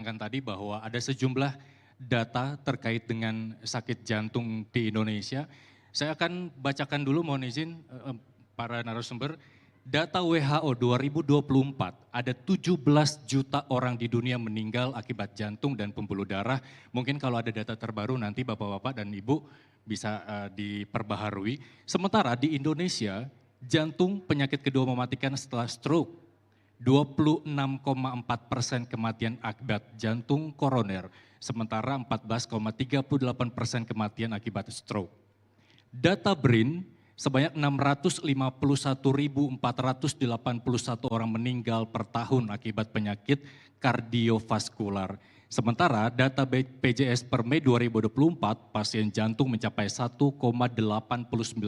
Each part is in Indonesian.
Kan tadi bahwa ada sejumlah data terkait dengan sakit jantung di Indonesia. Saya akan bacakan dulu, mohon izin para narasumber. Data WHO 2024, ada 17 juta orang di dunia meninggal akibat jantung dan pembuluh darah. Mungkin kalau ada data terbaru nanti Bapak-Bapak dan Ibu bisa diperbaharui. Sementara di Indonesia, jantung penyakit kedua mematikan setelah stroke. 26,4% kematian akibat jantung koroner, sementara 14,38% kematian akibat stroke. Data BRIN, sebanyak 651.481 orang meninggal per tahun akibat penyakit kardiovaskular. Sementara data BPJS per Mei 2024, pasien jantung mencapai 1,89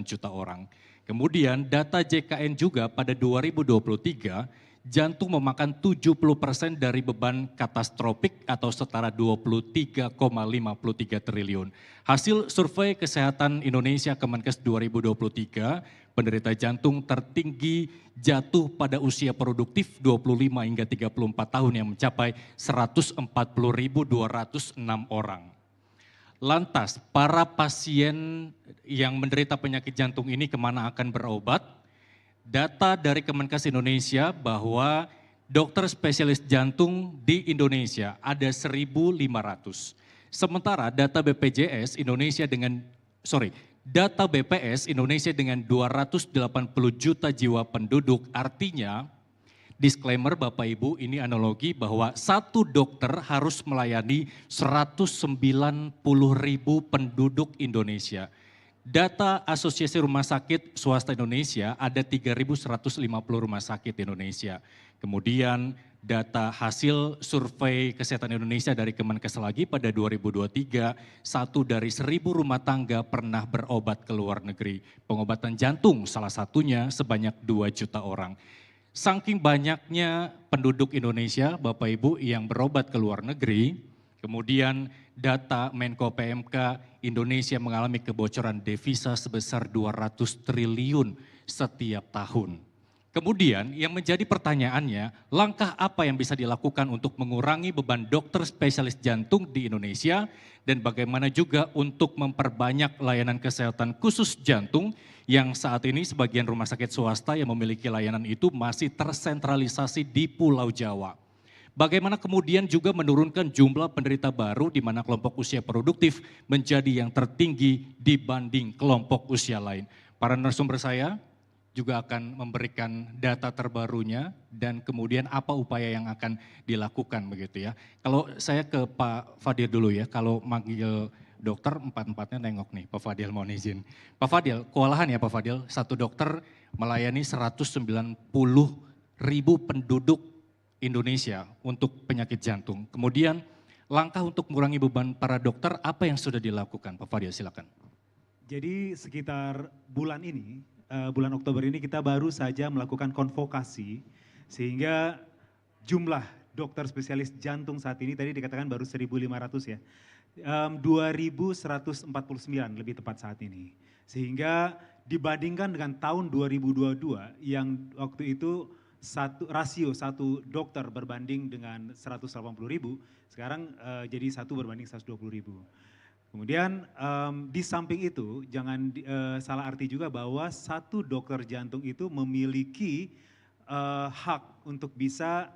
juta orang. Kemudian data JKN juga pada 2023, jantung memakan 70% dari beban katastropik atau setara 23,53 triliun. Hasil survei kesehatan Indonesia Kemenkes 2023, penderita jantung tertinggi jatuh pada usia produktif 25 hingga 34 tahun yang mencapai 140.206 orang. Lantas, para pasien yang menderita penyakit jantung ini kemana akan berobat? Data dari Kemenkes Indonesia bahwa dokter spesialis jantung di Indonesia ada 1.500. Sementara data BPJS Indonesia data BPS Indonesia dengan 280 juta jiwa penduduk, artinya disclaimer Bapak Ibu, ini analogi bahwa satu dokter harus melayani 190.000 penduduk Indonesia. Data Asosiasi Rumah Sakit Swasta Indonesia ada 3.150 rumah sakit di Indonesia. Kemudian data hasil survei kesehatan Indonesia dari Kemenkes lagi pada 2023, 1 dari 1.000 rumah tangga pernah berobat ke luar negeri. Pengobatan jantung salah satunya sebanyak 2 juta orang. Saking banyaknya penduduk Indonesia, Bapak Ibu, yang berobat ke luar negeri, kemudian data Menko PMK, Indonesia mengalami kebocoran devisa sebesar 200 triliun setiap tahun. Kemudian yang menjadi pertanyaannya, langkah apa yang bisa dilakukan untuk mengurangi beban dokter spesialis jantung di Indonesia dan bagaimana juga untuk memperbanyak layanan kesehatan khusus jantung yang saat ini sebagian rumah sakit swasta yang memiliki layanan itu masih tersentralisasi di Pulau Jawa. Bagaimana kemudian juga menurunkan jumlah penderita baru di mana kelompok usia produktif menjadi yang tertinggi dibanding kelompok usia lain. Para narasumber saya juga akan memberikan data terbarunya dan kemudian apa upaya yang akan dilakukan begitu ya. Kalau saya ke Pak Fadil dulu ya, kalau manggil dokter empat-empatnya nengok nih, Pak Fadil mohon izin. Pak Fadil, kewalahan ya Pak Fadil, satu dokter melayani 190.000 penduduk Indonesia untuk penyakit jantung. Kemudian langkah untuk mengurangi beban para dokter apa yang sudah dilakukan? Pak Fadil silakan. Jadi sekitar bulan ini, bulan Oktober ini kita baru saja melakukan konvokasi sehingga jumlah dokter spesialis jantung saat ini tadi dikatakan baru 1.500 ya. 2.149 lebih tepat saat ini. Sehingga dibandingkan dengan tahun 2022 yang waktu itu rasio satu dokter berbanding dengan 180.000, sekarang jadi 1 berbanding 120.000. Kemudian di samping itu jangan salah arti juga bahwa satu dokter jantung itu memiliki hak untuk bisa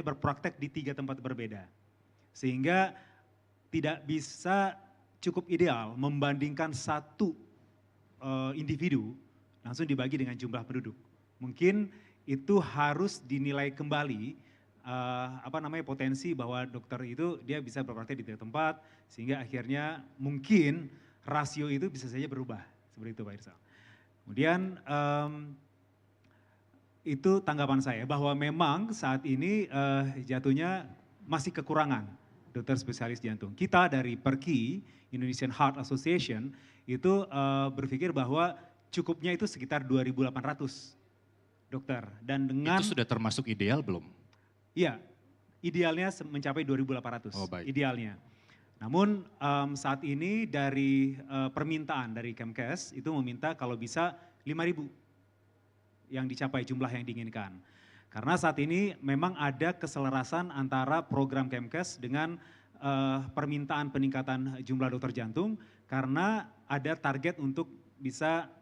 berpraktek di 3 tempat berbeda. Sehingga tidak bisa cukup ideal membandingkan satu individu langsung dibagi dengan jumlah penduduk. Mungkin itu harus dinilai kembali potensi bahwa dokter itu dia bisa berpraktek di 3 tempat sehingga akhirnya mungkin rasio itu bisa saja berubah seperti itu Pak Irsal. Kemudian itu tanggapan saya bahwa memang saat ini jatuhnya masih kekurangan dokter spesialis jantung. Kita dari PERKI, Indonesian Heart Association, itu berpikir bahwa cukupnya itu sekitar 2.800 dokter. Dan dengan itu sudah termasuk ideal belum? Iya, idealnya mencapai 2.800, idealnya. Namun saat ini dari permintaan dari Kemkes itu meminta kalau bisa 5.000 yang dicapai jumlah yang diinginkan. Karena saat ini memang ada keselarasan antara program Kemkes dengan permintaan peningkatan jumlah dokter jantung karena ada target untuk bisa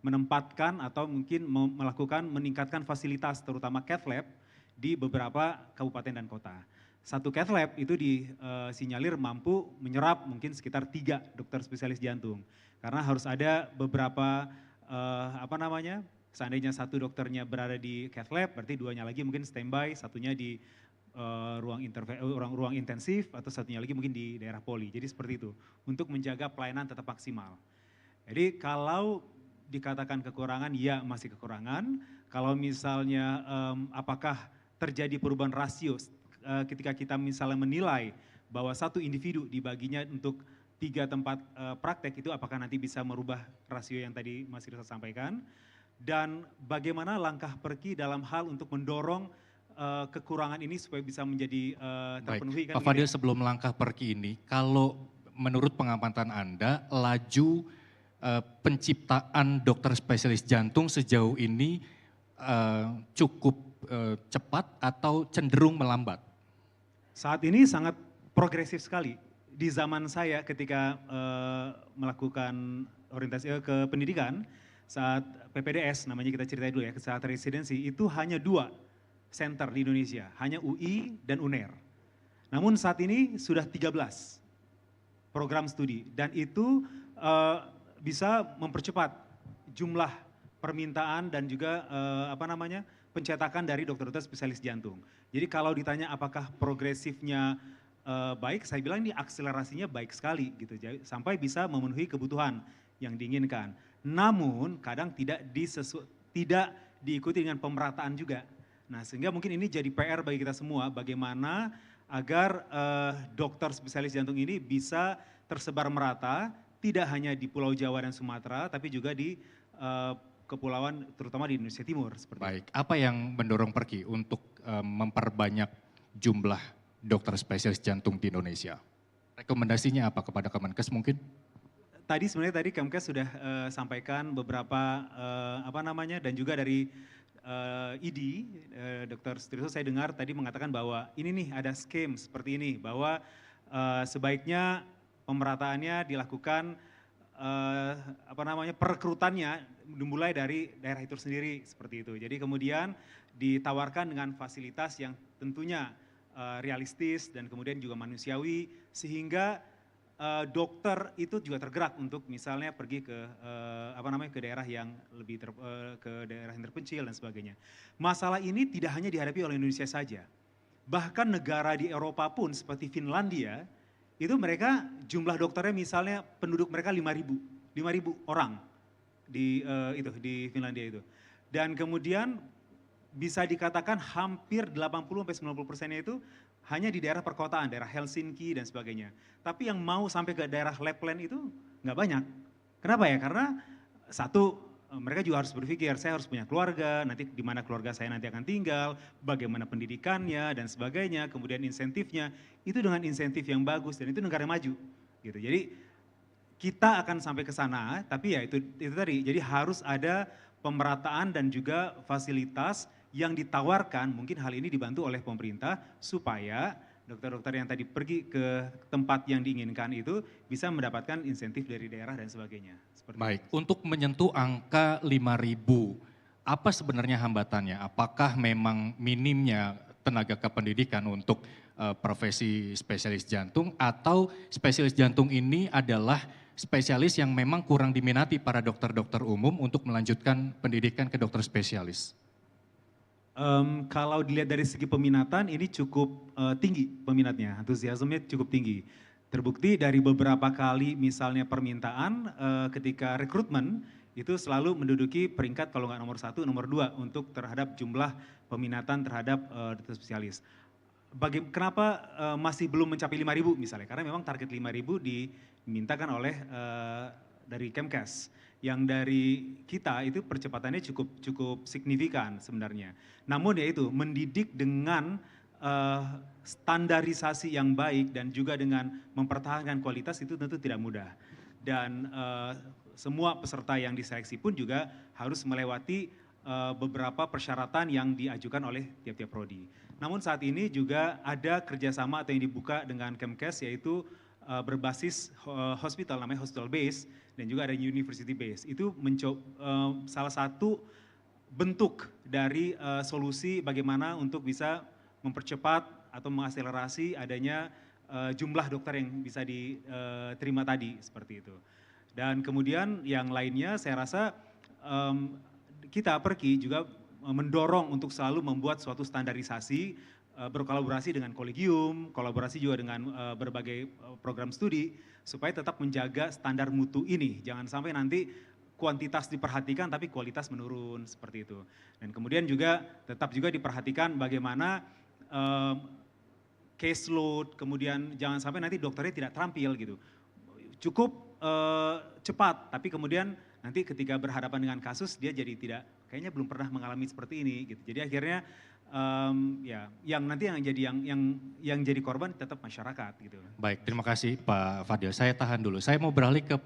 menempatkan atau mungkin melakukan meningkatkan fasilitas terutama cath lab di beberapa kabupaten dan kota. Satu cath lab itu disinyalir mampu menyerap mungkin sekitar 3 dokter spesialis jantung. Karena harus ada beberapa seandainya satu dokternya berada di cath lab, berarti 2-nya lagi mungkin standby, satunya di ruang intensif atau satunya lagi mungkin di daerah poli. Jadi seperti itu untuk menjaga pelayanan tetap maksimal. Jadi kalau dikatakan kekurangan, ya masih kekurangan. Kalau misalnya apakah terjadi perubahan rasio ketika kita misalnya menilai bahwa satu individu dibaginya untuk 3 tempat praktek itu apakah nanti bisa merubah rasio yang tadi Mas Rizal sampaikan. Dan bagaimana langkah Perki dalam hal untuk mendorong kekurangan ini supaya bisa menjadi terpenuhi. Baik, Pak Fadil sebelum langkah Perki ini, kalau menurut pengamatan Anda, laju penciptaan dokter spesialis jantung sejauh ini cukup cepat atau cenderung melambat? Saat ini sangat progresif sekali. Di zaman saya ketika melakukan orientasi ke pendidikan, saat PPDS namanya kita ceritain dulu ya, saat residensi itu hanya 2 center di Indonesia, hanya UI dan UNER. Namun saat ini sudah 13 program studi dan itu bisa mempercepat jumlah permintaan dan juga pencetakan dari dokter-dokter spesialis jantung. Jadi kalau ditanya apakah progresifnya baik, saya bilang ini akselerasinya baik sekali gitu, sampai bisa memenuhi kebutuhan yang diinginkan. Namun kadang tidak diikuti dengan pemerataan juga. Nah sehingga mungkin ini jadi PR bagi kita semua, bagaimana agar dokter spesialis jantung ini bisa tersebar merata, tidak hanya di Pulau Jawa dan Sumatera, tapi juga di kepulauan terutama di Indonesia Timur. Baik, apa yang mendorong Perki untuk memperbanyak jumlah dokter spesialis jantung di Indonesia? Rekomendasinya apa kepada Kemenkes mungkin? Tadi sebenarnya Kemkes sudah sampaikan beberapa dan juga dari ID, Dr. Sutriso saya dengar tadi mengatakan bahwa ini nih ada skema seperti ini, bahwa sebaiknya pemerataannya dilakukan perekrutannya dimulai dari daerah itu sendiri seperti itu. Jadi kemudian ditawarkan dengan fasilitas yang tentunya realistis dan kemudian juga manusiawi sehingga dokter itu juga tergerak untuk misalnya pergi ke ke daerah yang lebih ke daerah yang terpencil dan sebagainya. Masalah ini tidak hanya dihadapi oleh Indonesia saja. Bahkan negara di Eropa pun seperti Finlandia itu mereka jumlah dokternya misalnya penduduk mereka 5.000 orang di Finlandia itu. Dan kemudian bisa dikatakan hampir 80-90%-nya itu hanya di daerah perkotaan, daerah Helsinki dan sebagainya. Tapi yang mau sampai ke daerah Lapland itu nggak banyak. Kenapa ya? Karena satu, mereka juga harus berpikir, saya harus punya keluarga, nanti di mana keluarga saya nanti akan tinggal, bagaimana pendidikannya dan sebagainya, kemudian insentifnya, itu dengan insentif yang bagus dan itu negara maju. Gitu. Jadi kita akan sampai ke sana, tapi ya itu tadi, jadi harus ada pemerataan dan juga fasilitas yang ditawarkan, mungkin hal ini dibantu oleh pemerintah supaya dokter-dokter yang tadi pergi ke tempat yang diinginkan itu bisa mendapatkan insentif dari daerah dan sebagainya. Baik, untuk menyentuh angka 5.000, apa sebenarnya hambatannya? Apakah memang minimnya tenaga kependidikan untuk profesi spesialis jantung atau spesialis jantung ini adalah spesialis yang memang kurang diminati para dokter-dokter umum untuk melanjutkan pendidikan ke dokter spesialis? Kalau dilihat dari segi peminatan ini cukup tinggi peminatnya, antusiasmenya cukup tinggi. Terbukti dari beberapa kali misalnya permintaan ketika rekrutmen itu selalu menduduki peringkat kalau nggak nomor 1, nomor 2 untuk terhadap jumlah peminatan terhadap dokter spesialis. Kenapa masih belum mencapai 5.000 misalnya? Karena memang target 5.000 dimintakan oleh dari Kemkes. Yang dari kita itu percepatannya cukup signifikan sebenarnya. Namun ya itu mendidik dengan standarisasi yang baik dan juga dengan mempertahankan kualitas itu tentu tidak mudah. Dan semua peserta yang diseleksi pun juga harus melewati beberapa persyaratan yang diajukan oleh tiap-tiap prodi. Namun saat ini juga ada kerjasama atau yang dibuka dengan Kemkes, yaitu berbasis hospital, namanya hospital base, dan juga ada university base. Itu salah satu bentuk dari solusi bagaimana untuk bisa mempercepat atau mengakselerasi adanya jumlah dokter yang bisa diterima tadi, seperti itu. Dan kemudian yang lainnya saya rasa kita Perki juga mendorong untuk selalu membuat suatu standarisasi, berkolaborasi dengan kolegium, kolaborasi juga dengan berbagai program studi, supaya tetap menjaga standar mutu ini. Jangan sampai nanti kuantitas diperhatikan tapi kualitas menurun, seperti itu. Dan kemudian juga tetap juga diperhatikan bagaimana caseload, kemudian jangan sampai nanti dokternya tidak terampil gitu. Cukup cepat, tapi kemudian nanti ketika berhadapan dengan kasus dia jadi kayaknya belum pernah mengalami seperti ini gitu. Jadi akhirnya ya yang nanti yang jadi korban tetap masyarakat gitu. Baik, terima kasih Pak Fadil. Saya tahan dulu. Saya mau beralih ke